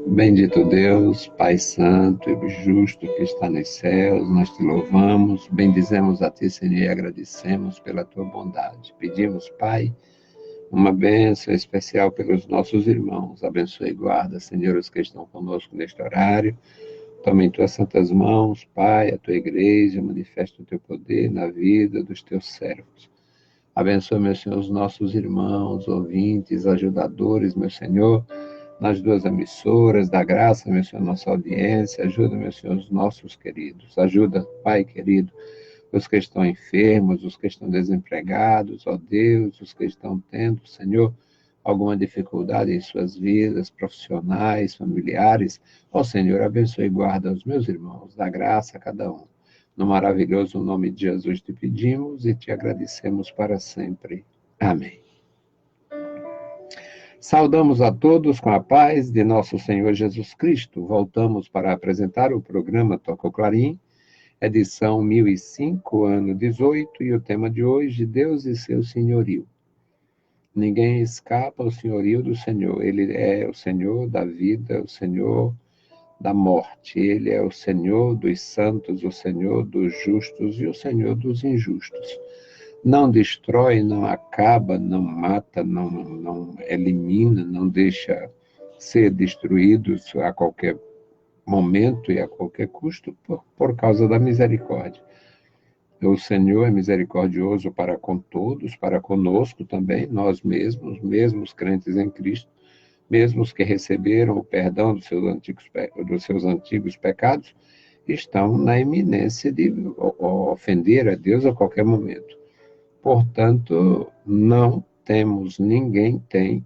Bendito Deus, Pai Santo e justo que está nos céus, nós te louvamos, bendizemos a ti, Senhor, e agradecemos pela tua bondade. Pedimos, Pai, uma bênção especial pelos nossos irmãos. Abençoe e guarda, Senhor, os que estão conosco neste horário. Toma em tuas santas mãos, Pai, a tua igreja, manifesta o teu poder na vida dos teus servos. Abençoe, meu Senhor, os nossos irmãos, ouvintes, ajudadores, meu Senhor, nas duas emissoras, dá graça, meu Senhor, nossa audiência, ajuda, meu Senhor, os nossos queridos, ajuda, Pai querido, os que estão enfermos, os que estão desempregados, ó Deus, os que estão tendo, Senhor, alguma dificuldade em suas vidas, profissionais, familiares, ó Senhor, abençoe e guarda os meus irmãos, dá graça a cada um. No maravilhoso nome de Jesus te pedimos e te agradecemos para sempre. Amém. Saudamos a todos com a paz de nosso Senhor Jesus Cristo. Voltamos para apresentar o programa Toca o Clarim, edição 1005, ano 18, e o tema de hoje, Deus e seu senhorio. Ninguém escapa ao senhorio do Senhor. Ele é o Senhor da vida, o Senhor da morte. Ele é o Senhor dos santos, o Senhor dos justos e o Senhor dos injustos. Não destrói, não acaba, não mata, não elimina, não deixa ser destruídos a qualquer momento e a qualquer custo por causa da misericórdia. O Senhor é misericordioso para com todos, para conosco também, nós mesmos, mesmos crentes em Cristo, mesmos que receberam o perdão dos seus antigos pecados, estão na iminência de ofender a Deus a qualquer momento. Portanto, não temos, ninguém tem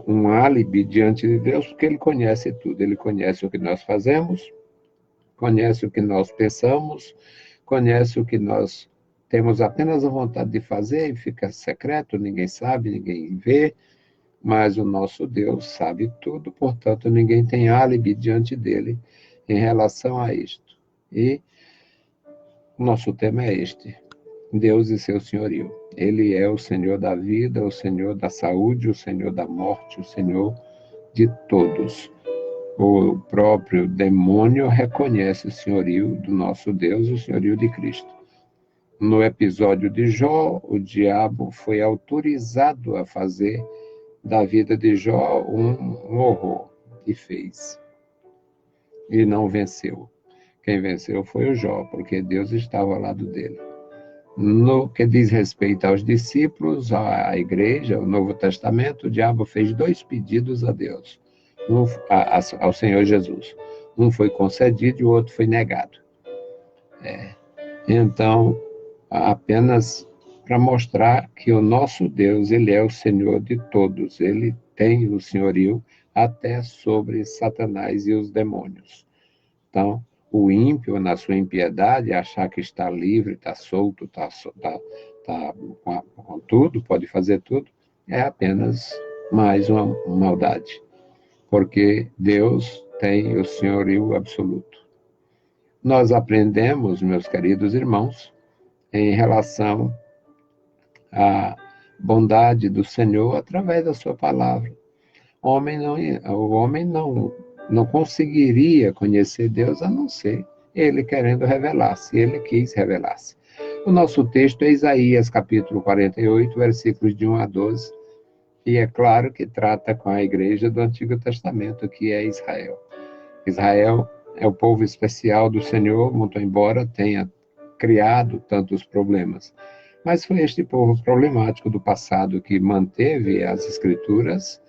um álibi diante de Deus, porque Ele conhece tudo. Ele conhece o que nós fazemos, conhece o que nós pensamos, conhece o que nós temos apenas a vontade de fazer e fica secreto, ninguém sabe, ninguém vê, mas o nosso Deus sabe tudo, portanto, ninguém tem álibi diante dele em relação a isto. E o nosso tema é este: Deus e seu senhorio. Ele é o Senhor da vida, o Senhor da saúde, o Senhor da morte, o Senhor de todos. O próprio demônio reconhece o senhorio do nosso Deus, o senhorio de Cristo. No episódio de Jó, o diabo foi autorizado a fazer da vida de Jó um horror, e fez. E não venceu. Quem venceu foi o Jó, porque Deus estava ao lado dele. No que diz respeito aos discípulos, à igreja, ao Novo Testamento, o diabo fez 2 pedidos a Deus, ao Senhor Jesus. Um foi concedido e o outro foi negado. Então, apenas para mostrar que o nosso Deus, ele é o Senhor de todos, ele tem o senhorio até sobre Satanás e os demônios. Então, o ímpio, na sua impiedade, achar que está livre, está solto, está com tudo, pode fazer tudo, é apenas mais uma maldade. Porque Deus tem o senhorio absoluto. Nós aprendemos, meus queridos irmãos, em relação à bondade do Senhor através da sua palavra. O homem não conseguiria conhecer Deus a não ser ele querendo revelar-se, ele quis revelar-se. O nosso texto é Isaías, capítulo 48, versículos de 1 a 12, e é claro que trata com a igreja do Antigo Testamento, que é Israel. Israel é o povo especial do Senhor, muito embora tenha criado tantos problemas. Mas foi este povo problemático do passado que manteve as Escrituras,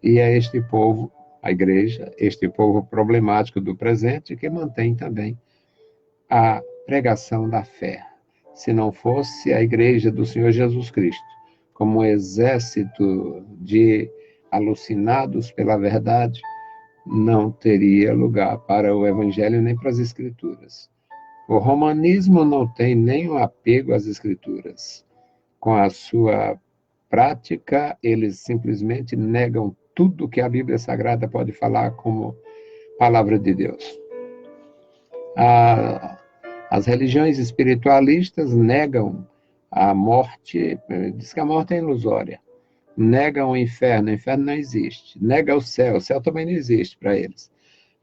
e é este povo, a igreja, este povo problemático do presente, que mantém também a pregação da fé. Se não fosse a igreja do Senhor Jesus Cristo, como um exército de alucinados pela verdade, não teria lugar para o evangelho nem para as escrituras. O romanismo não tem nenhum apego às escrituras. Com a sua prática, eles simplesmente negam tudo que a Bíblia Sagrada pode falar como palavra de Deus. As religiões espiritualistas negam a morte, diz que a morte é ilusória. negam o inferno não existe. Nega o céu também não existe para eles.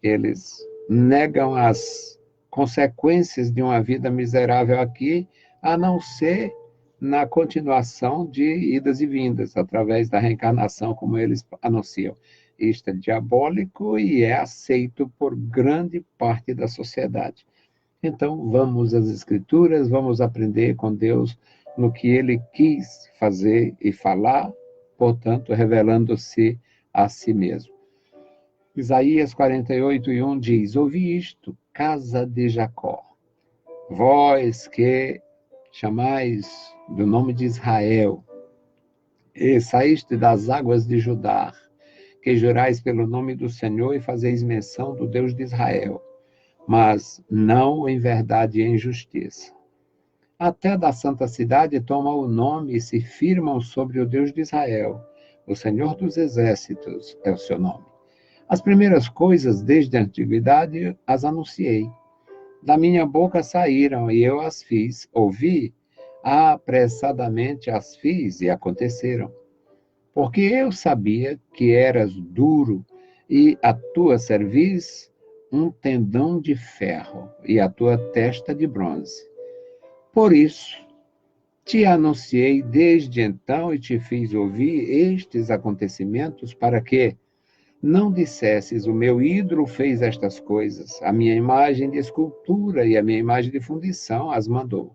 Eles negam as consequências de uma vida miserável aqui, a não ser na continuação de idas e vindas, através da reencarnação, como eles anunciam. Isto é diabólico e é aceito por grande parte da sociedade. Então, vamos às Escrituras, vamos aprender com Deus no que Ele quis fazer e falar, portanto, revelando-se a si mesmo. Isaías 48:1 diz: Ouvi isto, casa de Jacó, vós que chamais do nome de Israel, e saíste das águas de Judá, que jurais pelo nome do Senhor e fazeis menção do Deus de Israel, mas não em verdade e em justiça. Até da santa cidade tomam o nome e se firmam sobre o Deus de Israel. O Senhor dos exércitos é o seu nome. As primeiras coisas desde a antiguidade as anunciei. Da minha boca saíram e eu as fiz. Ouvi, apressadamente as fiz e aconteceram. Porque eu sabia que eras duro e a tua cerviz um tendão de ferro e a tua testa de bronze. Por isso, te anunciei desde então e te fiz ouvir estes acontecimentos para que não dissesses, o meu ídolo fez estas coisas, a minha imagem de escultura e a minha imagem de fundição as mandou.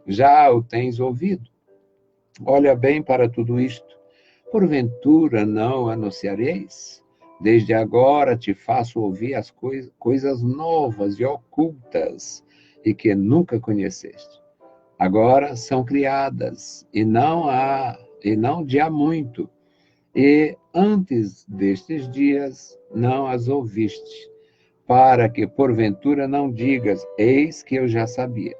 Já o tens ouvido. Olha bem para tudo isto. Porventura não anunciareis? Desde agora te faço ouvir as coisas novas e ocultas e que nunca conheceste. Agora são criadas e não de há muito. E antes destes dias não as ouviste, para que porventura não digas, eis que eu já sabia.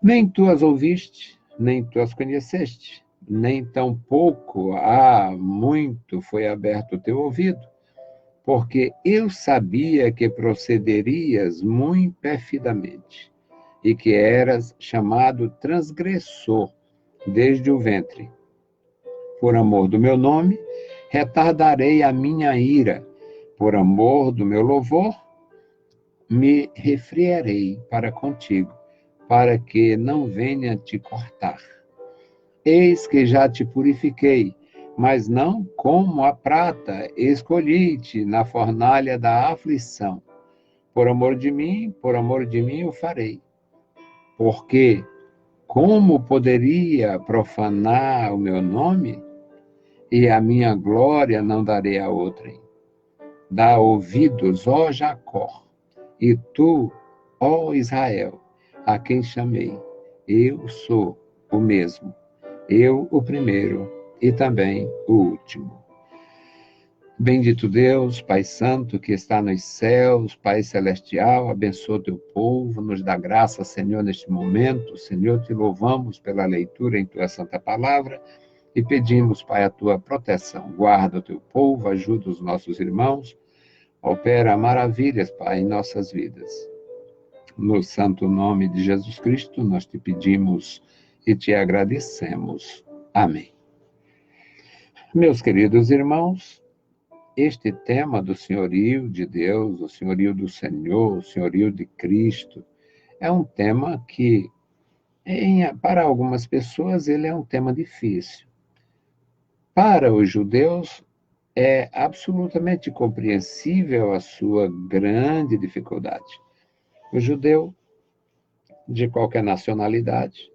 Nem tu as ouviste, nem tu as conheceste, nem tampouco há muito foi aberto o teu ouvido, porque eu sabia que procederias muito perfidamente, e que eras chamado transgressor desde o ventre. Por amor do meu nome, retardarei a minha ira. Por amor do meu louvor, me refriarei para contigo, para que não venha te cortar. Eis que já te purifiquei, mas não como a prata, escolhi-te na fornalha da aflição. Por amor de mim o farei. Porque como poderia profanar o meu nome? E a minha glória não darei a outrem. Dá ouvidos, ó Jacó, e tu, ó Israel, a quem chamei. Eu sou o mesmo, eu o primeiro e também o último. Bendito Deus, Pai Santo, que está nos céus, Pai Celestial, abençoa o teu povo, nos dá graça, Senhor, neste momento. Senhor, te louvamos pela leitura em tua santa palavra, e pedimos, Pai, a tua proteção. Guarda o teu povo, ajuda os nossos irmãos, opera maravilhas, Pai, em nossas vidas. No santo nome de Jesus Cristo, nós te pedimos e te agradecemos. Amém. Meus queridos irmãos, este tema do senhorio de Deus, o senhorio do Senhor, o senhorio de Cristo, é um tema que, para algumas pessoas, ele é um tema difícil. Para os judeus, é absolutamente compreensível a sua grande dificuldade. O judeu, de qualquer nacionalidade,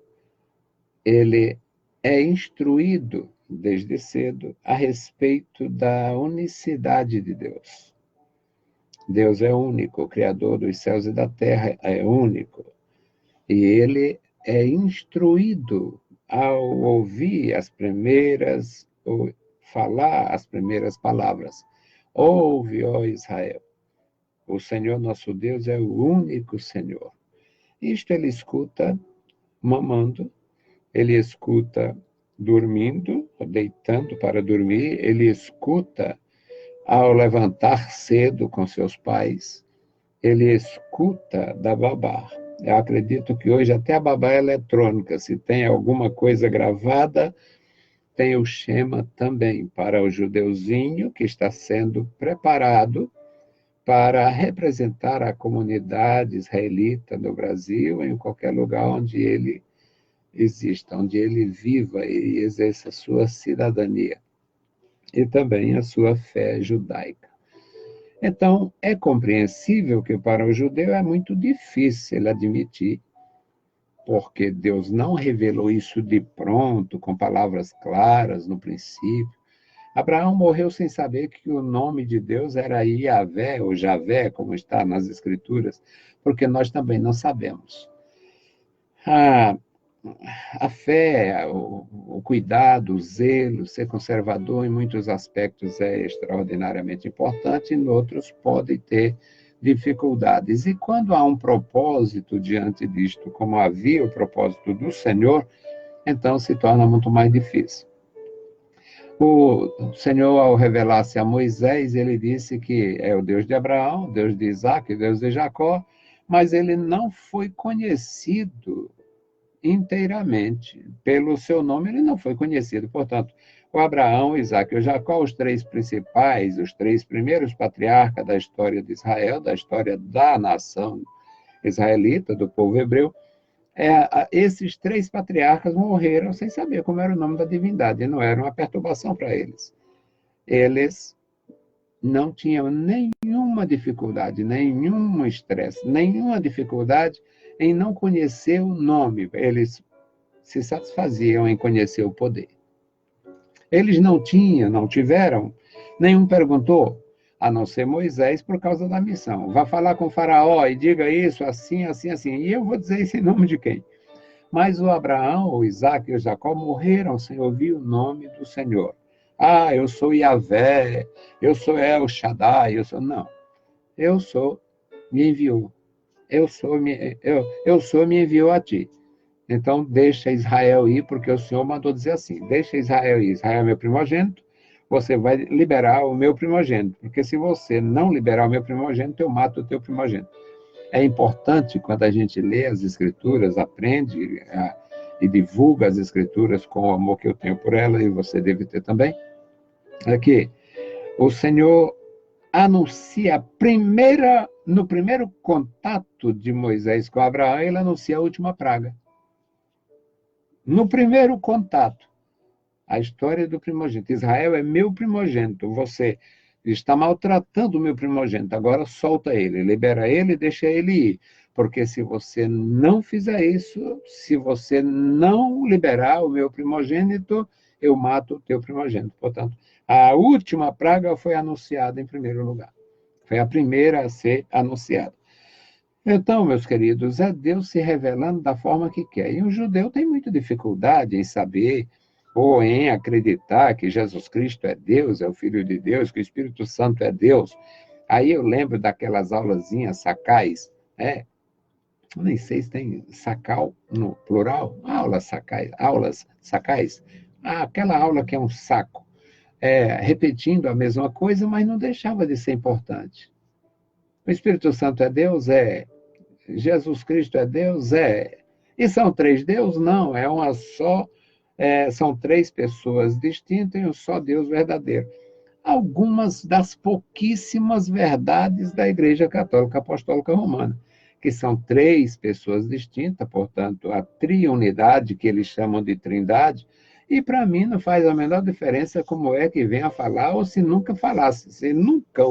ele é instruído desde cedo a respeito da unicidade de Deus. Deus é único, o Criador dos céus e da terra é único. E ele é instruído ao ouvir as primeiras, ou falar as primeiras palavras. Ouve, ó Israel, o Senhor nosso Deus é o único Senhor. Isto ele escuta mamando, ele escuta dormindo, deitando para dormir, ele escuta ao levantar cedo com seus pais, ele escuta da babá. Eu acredito que hoje até a babá é eletrônica, se tem alguma coisa gravada, tem o Shema também para o judeuzinho que está sendo preparado para representar a comunidade israelita no Brasil, em qualquer lugar onde ele exista, onde ele viva e exerça a sua cidadania e também a sua fé judaica. Então, é compreensível que para o judeu é muito difícil admitir, porque Deus não revelou isso de pronto, com palavras claras no princípio. Abraão morreu sem saber que o nome de Deus era Iavé ou Javé, como está nas Escrituras, porque nós também não sabemos. A, a fé, o cuidado, o zelo, ser conservador em muitos aspectos é extraordinariamente importante, em outros pode ter dificuldades. E quando há um propósito diante disto, como havia o propósito do Senhor, então se torna muito mais difícil. O Senhor, ao revelar-se a Moisés, ele disse que é o Deus de Abraão, Deus de Isaac, Deus de Jacó, mas ele não foi conhecido inteiramente. Pelo seu nome, ele não foi conhecido. Portanto, o Abraão, o Isaac e o Jacó, os três principais, os três primeiros patriarcas da história de Israel, da história da nação israelita, do povo hebreu, esses três patriarcas morreram sem saber como era o nome da divindade, não era uma perturbação para eles. Eles não tinham nenhuma dificuldade, nenhum estresse, nenhuma dificuldade em não conhecer o nome. Eles se satisfaziam em conhecer o poder. Eles não tiveram, nenhum perguntou, a não ser Moisés, por causa da missão. Vá falar com o faraó e diga isso, assim, assim, assim. E eu vou dizer isso em nome de quem? Mas o Abraão, o Isaac e o Jacó morreram sem ouvir o nome do Senhor. Ah, eu sou Iavé, eu sou El Shaddai, eu sou... Não, eu sou, me enviou. Eu sou, me enviou a ti. Então, deixa Israel ir, porque o Senhor mandou dizer assim, deixa Israel ir. Israel é meu primogênito, você vai liberar o meu primogênito, porque se você não liberar o meu primogênito, eu mato o teu primogênito. É importante, quando a gente lê as Escrituras, aprende e divulga as Escrituras com o amor que eu tenho por ela, e você deve ter também, é que o Senhor anuncia no primeiro contato de Moisés com Abraão, ele anuncia a última praga. No primeiro contato, a história do primogênito. Israel é meu primogênito. Você está maltratando o meu primogênito. Agora solta ele, libera ele, deixa ele ir. Porque se você não fizer isso, se você não liberar o meu primogênito, eu mato o teu primogênito. Portanto, a última praga foi anunciada em primeiro lugar. Foi a primeira a ser anunciada. Então, meus queridos, é Deus se revelando da forma que quer. E o judeu tem muita dificuldade em saber ou em acreditar que Jesus Cristo é Deus, é o Filho de Deus, que o Espírito Santo é Deus. Aí eu lembro daquelas aulazinhas sacais, nem sei se tem sacal no plural, aulas sacais. Aquela aula que é um saco, repetindo a mesma coisa, mas não deixava de ser importante. O Espírito Santo é Deus? É. Jesus Cristo é Deus? É. E são três deuses? Não, é uma só. São três pessoas distintas e um só Deus verdadeiro. Algumas das pouquíssimas verdades da Igreja Católica Apostólica Romana, que são três pessoas distintas, portanto, a triunidade, que eles chamam de trindade, e para mim não faz a menor diferença como é que vem a falar, ou se nunca falasse. Se nunca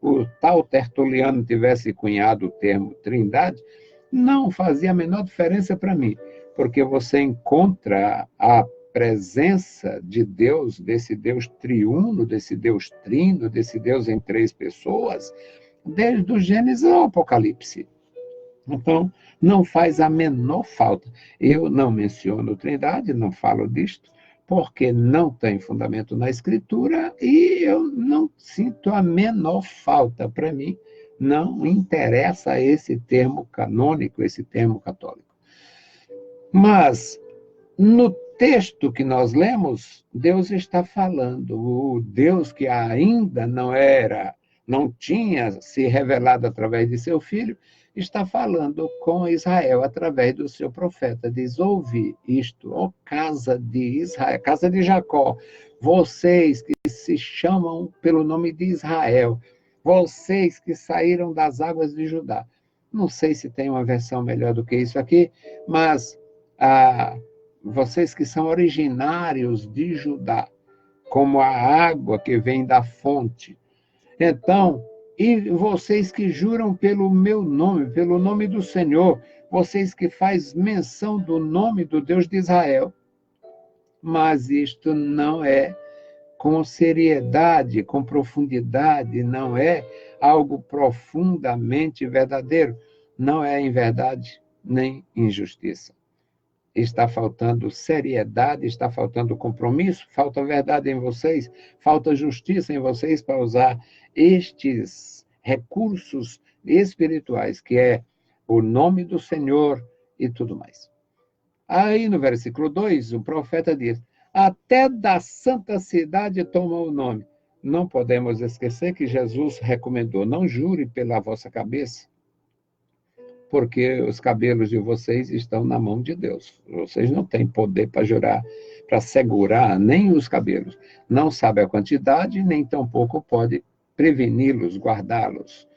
o tal Tertuliano tivesse cunhado o termo trindade, não fazia a menor diferença para mim, porque você encontra a presença de Deus, desse Deus triuno, desse Deus trino, desse Deus em três pessoas, desde o Gênesis ao Apocalipse. Então, não faz a menor falta. Eu não menciono Trindade, não falo disto, porque não tem fundamento na Escritura e eu não sinto a menor falta. Para mim, não interessa esse termo canônico, esse termo católico. Mas, no texto que nós lemos, Deus está falando, o Deus que ainda não tinha se revelado através de seu Filho, está falando com Israel através do seu profeta. Diz: ouve isto, ó casa de Israel, casa de Jacó, vocês que se chamam pelo nome de Israel, vocês que saíram das águas de Judá. Não sei se tem uma versão melhor do que isso aqui, mas vocês que são originários de Judá, como a água que vem da fonte. Então, e vocês que juram pelo meu nome, pelo nome do Senhor, vocês que faz menção do nome do Deus de Israel, mas isto não é com seriedade, com profundidade, não é algo profundamente verdadeiro, não é em verdade nem injustiça. Está faltando seriedade, está faltando compromisso, falta verdade em vocês, falta justiça em vocês para usar estes recursos espirituais, que é o nome do Senhor e tudo mais. Aí no versículo 2, o profeta diz: até da santa cidade toma o nome. Não podemos esquecer que Jesus recomendou: não jure pela vossa cabeça, porque os cabelos de vocês estão na mão de Deus. Vocês não têm poder para jurar, para segurar nem os cabelos. Não sabe a quantidade, nem tampouco pode preveni-los, guardá-los.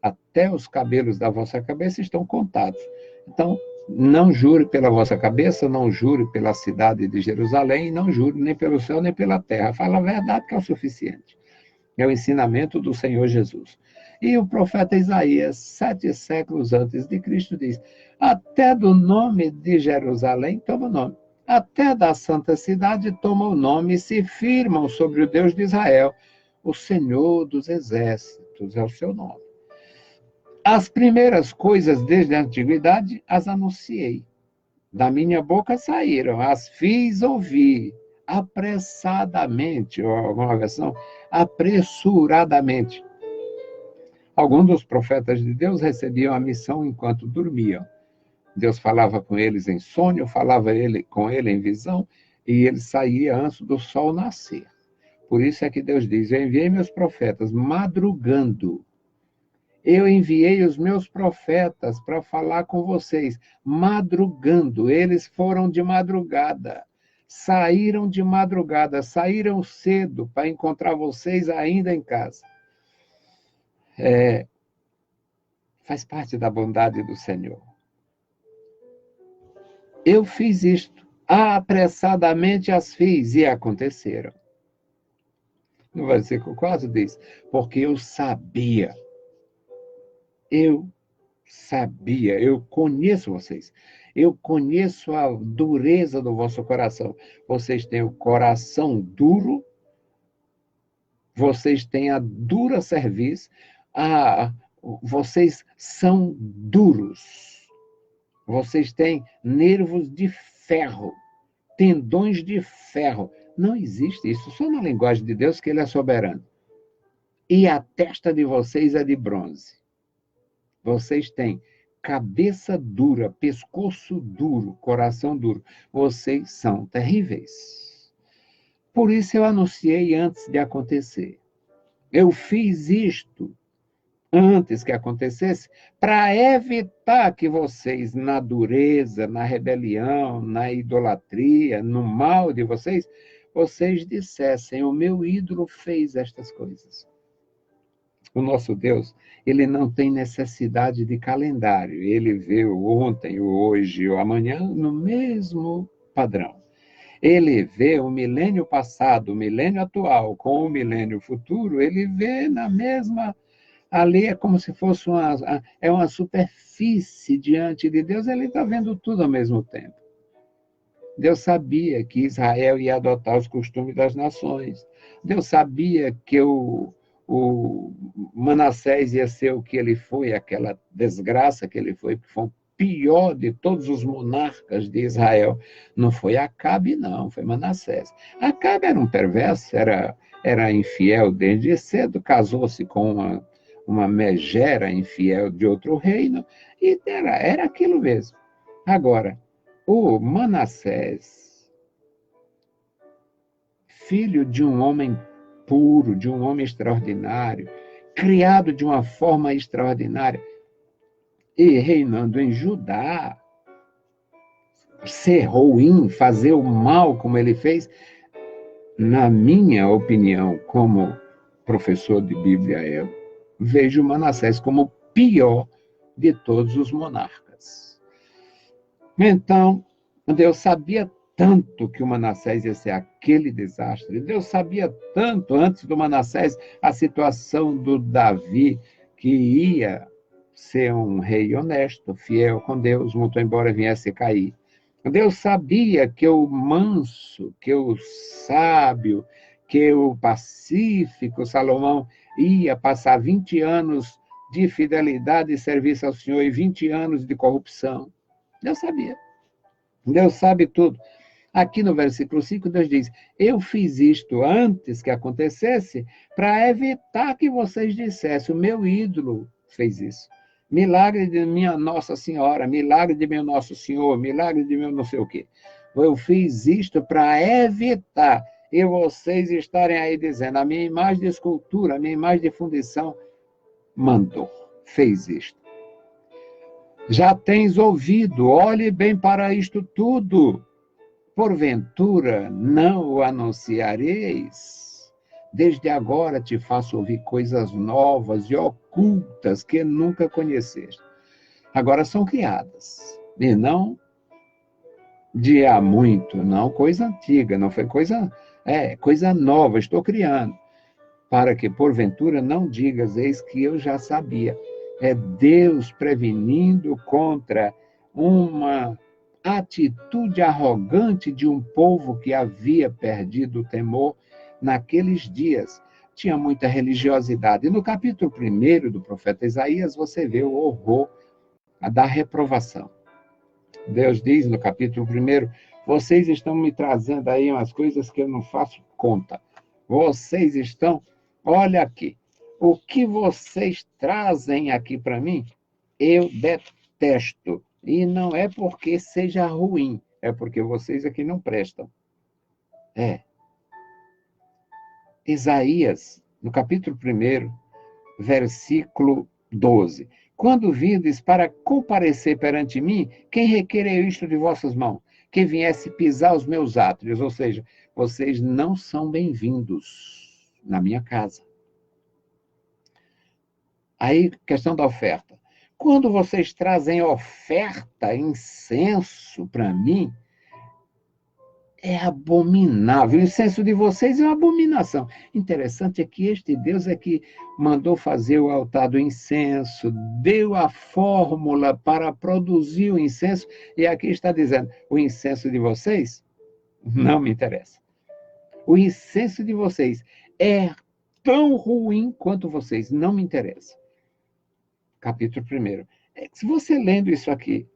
Até os cabelos da vossa cabeça estão contados. Então, não jure pela vossa cabeça, não jure pela cidade de Jerusalém, não jure nem pelo céu, nem pela terra. Fala a verdade, que é o suficiente. É o ensinamento do Senhor Jesus. E o profeta Isaías, 7 séculos antes de Cristo, diz: até do nome de Jerusalém toma o nome, até da santa cidade toma o nome, e se firmam sobre o Deus de Israel, o Senhor dos exércitos é o seu nome. As primeiras coisas desde a antiguidade as anunciei, da minha boca saíram, as fiz ouvir, apressadamente, ou alguma versão, apressuradamente. Alguns dos profetas de Deus recebiam a missão enquanto dormiam. Deus falava com eles em sonho, falava com ele em visão, e ele saía antes do sol nascer. Por isso é que Deus diz: eu enviei meus profetas madrugando. Eu enviei os meus profetas para falar com vocês, madrugando. Eles foram de madrugada, saíram de madrugada, saíram cedo para encontrar vocês ainda em casa. Faz parte da bondade do Senhor. Eu fiz isto, apressadamente as fiz, e aconteceram. No versículo 4 diz: porque eu sabia, eu conheço vocês, eu conheço a dureza do vosso coração. Vocês têm o coração duro, vocês têm a dura cerviz, vocês são duros, vocês têm nervos de ferro, tendões de ferro. Não existe isso, só na linguagem de Deus que ele é soberano. E a testa de vocês é de bronze. Vocês têm cabeça dura, pescoço duro, coração duro. Vocês são terríveis. Por isso eu anunciei antes de acontecer. Eu fiz isto antes que acontecesse para evitar que vocês, na dureza, na rebelião, na idolatria, no mal de vocês, vocês dissessem: o meu ídolo fez estas coisas. O nosso Deus, ele não tem necessidade de calendário. Ele vê o ontem, o hoje, o amanhã no mesmo padrão. Ele vê o milênio passado, o milênio atual com o milênio futuro, ele vê na mesma... Ali é como se fosse uma superfície diante de Deus, ele está vendo tudo ao mesmo tempo. Deus sabia que Israel ia adotar os costumes das nações. Deus sabia que o Manassés ia ser o que ele foi, aquela desgraça que ele foi o pior de todos os monarcas de Israel. Não foi Acabe, não, foi Manassés. Acabe era um perverso, era infiel desde cedo, casou-se com uma megera infiel de outro reino, e era aquilo mesmo. Agora, o Manassés, filho de um homem puro, de um homem extraordinário, criado de uma forma extraordinária, e reinando em Judá, ser ruim, fazer o mal como ele fez, na minha opinião, como professor de Bíblia, eu vejo Manassés como o pior de todos os monarcas. Então, Deus sabia tanto que o Manassés ia ser aquele desastre. Deus sabia tanto antes do Manassés a situação do Davi, que ia ser um rei honesto, fiel com Deus, muito embora viesse a cair. Deus sabia que o manso, que o sábio, que o pacífico Salomão ia passar 20 anos de fidelidade e serviço ao Senhor e 20 anos de corrupção. Deus sabia. Deus sabe tudo. Aqui no versículo 5, Deus diz: eu fiz isto antes que acontecesse para evitar que vocês dissessem, o meu ídolo fez isso. Milagre de minha Nossa Senhora, milagre de meu Nosso Senhor, milagre de meu não sei o quê. Eu fiz isto para evitar e vocês estarem aí dizendo, a minha imagem de escultura, a minha imagem de fundição mandou, fez isto. Já tens ouvido, olhe bem para isto tudo. Porventura não o anunciareis? Desde agora te faço ouvir coisas novas e ocultas que nunca conheceste. Agora são criadas, e não de há muito, não coisa antiga, não foi coisa nova, estou criando. Para que porventura não digas, eis que eu já sabia. É Deus prevenindo contra uma atitude arrogante de um povo que havia perdido o temor naqueles dias. Tinha muita religiosidade. E no capítulo 1 do profeta Isaías, você vê o horror da reprovação. Deus diz no capítulo 1, vocês estão me trazendo aí umas coisas que eu não faço conta. Vocês estão, olha aqui, o que vocês trazem aqui para mim, eu detesto. E não é porque seja ruim, é porque vocês aqui não prestam. Isaías, no capítulo 1, versículo 12. Quando vindes para comparecer perante mim, quem requereu isto de vossas mãos? Que viesse pisar os meus átrios, ou seja, vocês não são bem-vindos na minha casa. Aí, questão da oferta. Quando vocês trazem oferta, incenso para mim, é abominável. O incenso de vocês é uma abominação. Interessante é que este Deus é que mandou fazer o altar do incenso, deu a fórmula para produzir o incenso, e aqui está dizendo, o incenso de vocês não me interessa. O incenso de vocês é tão ruim quanto vocês, não me interessa. Capítulo 1. Se você lendo isso aqui,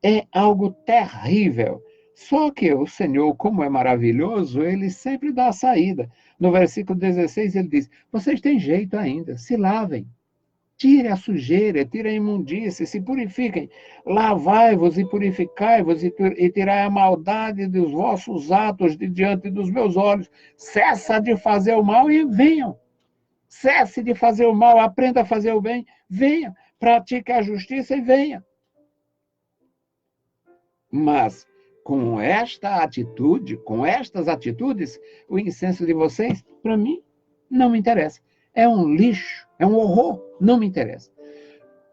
é algo terrível. Só que o Senhor, como é maravilhoso, ele sempre dá a saída. No versículo 16, ele diz, vocês têm jeito ainda, se lavem. Tire a sujeira, tire a imundície, se purifiquem. Lavai-vos e purificai-vos e tirai a maldade dos vossos atos de diante dos meus olhos. Cessa de fazer o mal e venham. Cesse de fazer o mal, aprenda a fazer o bem, venha. Pratique a justiça e venha. Mas com esta atitude, com estas atitudes, o incenso de vocês, para mim, não me interessa. É um lixo, é um horror, não me interessa.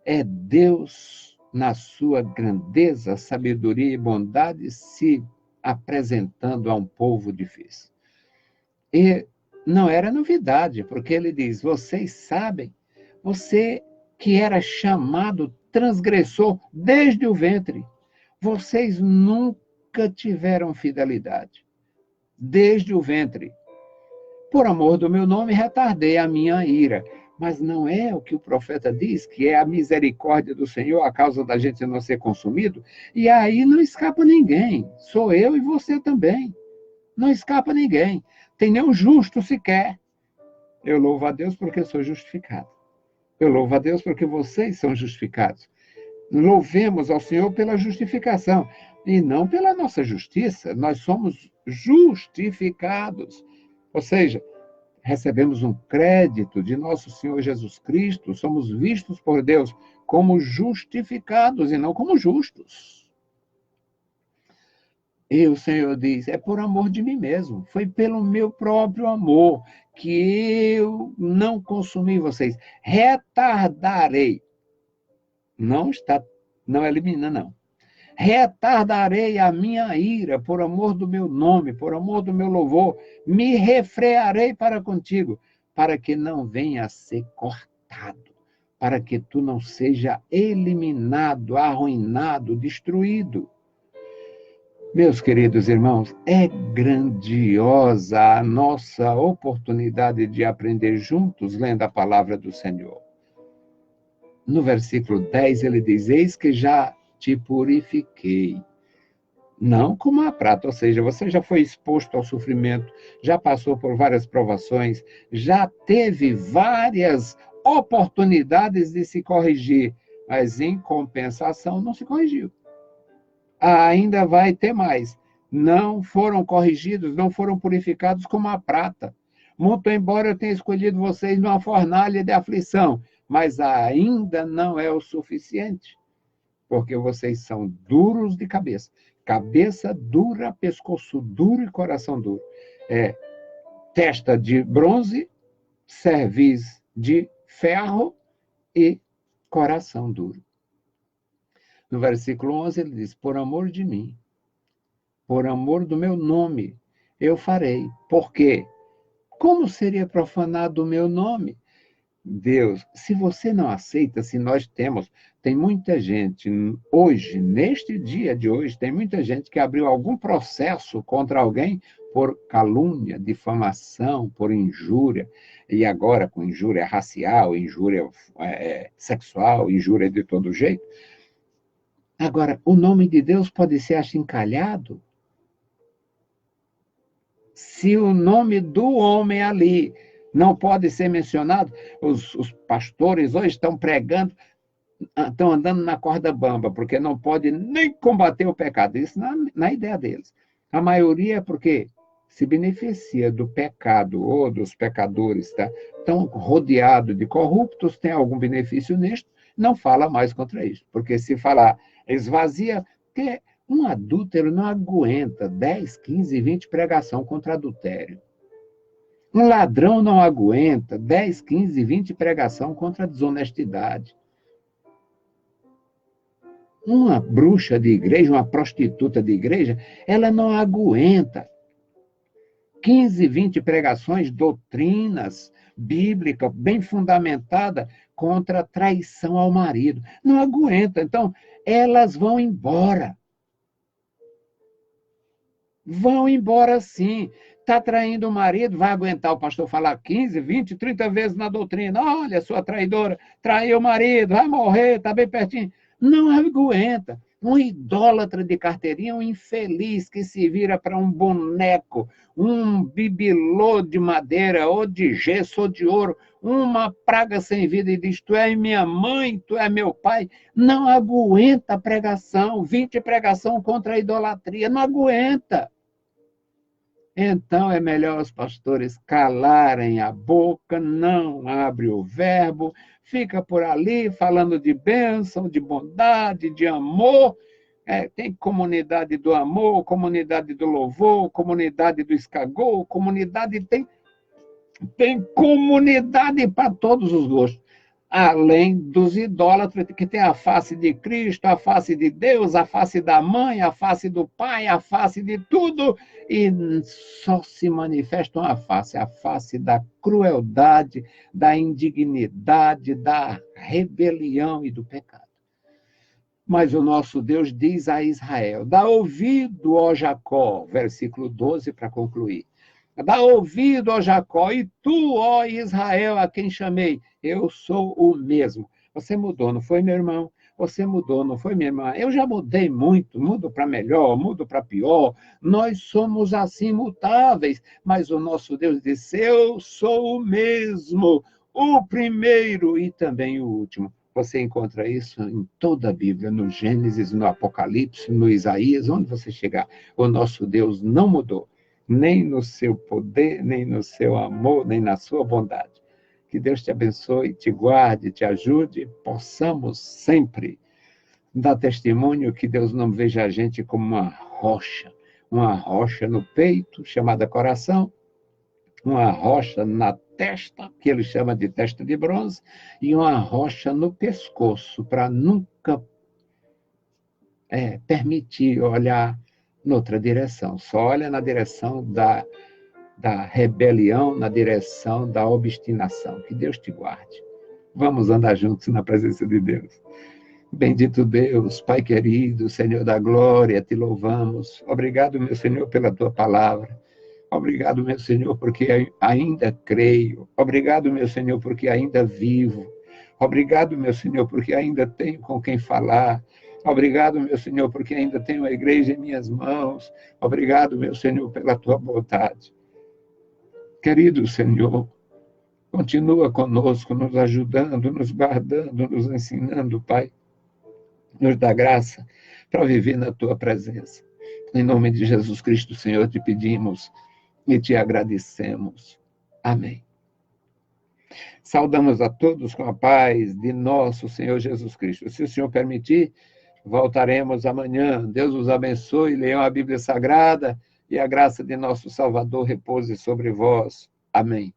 É Deus, na sua grandeza, sabedoria e bondade, se apresentando a um povo difícil. E não era novidade, porque ele diz, vocês sabem, você que era chamado transgressor desde o ventre, vocês nunca tiveram fidelidade, desde o ventre. Por amor do meu nome, retardei a minha ira. Mas não é o que o profeta diz, que é a misericórdia do Senhor a causa da gente não ser consumido? E aí não escapa ninguém. Sou eu e você também. Não escapa ninguém. Tem nenhum justo sequer. Eu louvo a Deus porque sou justificado. Eu louvo a Deus porque vocês são justificados. Louvemos ao Senhor pela justificação e não pela nossa justiça. Nós somos justificados. Ou seja, recebemos um crédito de nosso Senhor Jesus Cristo, somos vistos por Deus como justificados e não como justos. E o Senhor diz, é por amor de mim mesmo, foi pelo meu próprio amor que eu não consumi vocês. Retardarei. Não elimina, não. Retardarei a minha ira por amor do meu nome, por amor do meu louvor. Me refrearei para contigo, para que não venha a ser cortado, para que tu não seja eliminado, arruinado, destruído. Meus queridos irmãos, é grandiosa a nossa oportunidade de aprender juntos lendo a palavra do Senhor. No versículo 10 ele diz, eis que já te purifiquei. Não como a prata, ou seja, você já foi exposto ao sofrimento, já passou por várias provações, já teve várias oportunidades de se corrigir, mas em compensação não se corrigiu. Ainda vai ter mais. Não foram corrigidos, não foram purificados como a prata. Muito embora eu tenha escolhido vocês numa fornalha de aflição, mas ainda não é o suficiente, porque vocês são duros de cabeça. Cabeça dura, pescoço duro e coração duro. É testa de bronze, cerviz de ferro e coração duro. No versículo 11 ele diz, por amor de mim, por amor do meu nome, eu farei. Por quê? Como seria profanado o meu nome? Deus, se você não aceita, se nós tem muita gente hoje, neste dia de hoje, tem muita gente que abriu algum processo contra alguém por calúnia, difamação, por injúria, e agora com injúria racial, injúria sexual, injúria de todo jeito. Agora, o nome de Deus pode ser achincalhado? Se o nome do homem ali não pode ser mencionado, os pastores hoje estão pregando, estão andando na corda bamba, porque não pode nem combater o pecado. Isso na ideia deles. A maioria é porque se beneficia do pecado ou dos pecadores, tá? Estão rodeados de corruptos, tem algum benefício nisto, não fala mais contra isso. Porque se falar esvazia, porque um adúltero não aguenta 10, 15, 20 pregação contra adultério. Um ladrão não aguenta 10, 15, 20 pregação contra a desonestidade. Uma bruxa de igreja, uma prostituta de igreja, ela não aguenta 15, 20 pregações, doutrinas bíblicas bem fundamentadas contra a traição ao marido. Não aguenta. Então, elas vão embora. Vão embora sim. Está traindo o marido, vai aguentar o pastor falar 15, 20, 30 vezes na doutrina. Olha, sua traidora, traiu o marido, vai morrer, está bem pertinho. Não aguenta. Um idólatra de carteirinha, um infeliz que se vira para um boneco, um bibelô de madeira, ou de gesso, ou de ouro, uma praga sem vida e diz, tu és minha mãe, tu és meu pai. Não aguenta a pregação, 20 pregação contra a idolatria, não aguenta. Então é melhor os pastores calarem a boca, não abre o verbo, fica por ali falando de bênção, de bondade, de amor. Tem comunidade do amor, comunidade do louvor, comunidade do escagou, tem comunidade para todos os gostos. Além dos idólatras, que tem a face de Cristo, a face de Deus, a face da mãe, a face do pai, a face de tudo, e só se manifesta uma face, a face da crueldade, da indignidade, da rebelião e do pecado. Mas o nosso Deus diz a Israel, dá ouvido, ó Jacó, versículo 12 para concluir. Dá ouvido, ó Jacó, e tu, ó Israel, a quem chamei, eu sou o mesmo. Você mudou, não foi, meu irmão? Você mudou, não foi, minha irmã? Eu já mudei muito, mudo para melhor, mudo para pior. Nós somos assim mutáveis, mas o nosso Deus disse, eu sou o mesmo, o primeiro e também o último. Você encontra isso em toda a Bíblia, no Gênesis, no Apocalipse, no Isaías, onde você chegar. O nosso Deus não mudou. nem no seu poder, nem no seu amor, nem na sua bondade. Que Deus te abençoe, te guarde, te ajude, possamos sempre dar testemunho que Deus não veja a gente como uma rocha no peito, chamada coração, uma rocha na testa, que ele chama de testa de bronze, e uma rocha no pescoço, para nunca permitir olhar noutra direção. Só olha na direção da rebelião, na direção da obstinação. Que Deus te guarde. Vamos andar juntos na presença de Deus. Bendito Deus, Pai querido, Senhor da glória, te louvamos. Obrigado, meu Senhor, pela tua palavra. Obrigado, meu Senhor, porque ainda creio. Obrigado, meu Senhor, porque ainda vivo. Obrigado, meu Senhor, porque ainda tenho com quem falar. Obrigado, meu Senhor, porque ainda tenho a igreja em minhas mãos. Obrigado, meu Senhor, pela tua bondade. Querido Senhor, continua conosco, nos ajudando, nos guardando, nos ensinando, Pai. Nos dá graça para viver na tua presença. Em nome de Jesus Cristo, Senhor, te pedimos e te agradecemos. Amém. Saudamos a todos com a paz de nosso Senhor Jesus Cristo. Se o Senhor permitir, voltaremos amanhã. Deus os abençoe, leiam a Bíblia Sagrada e a graça de nosso Salvador repouse sobre vós. Amém.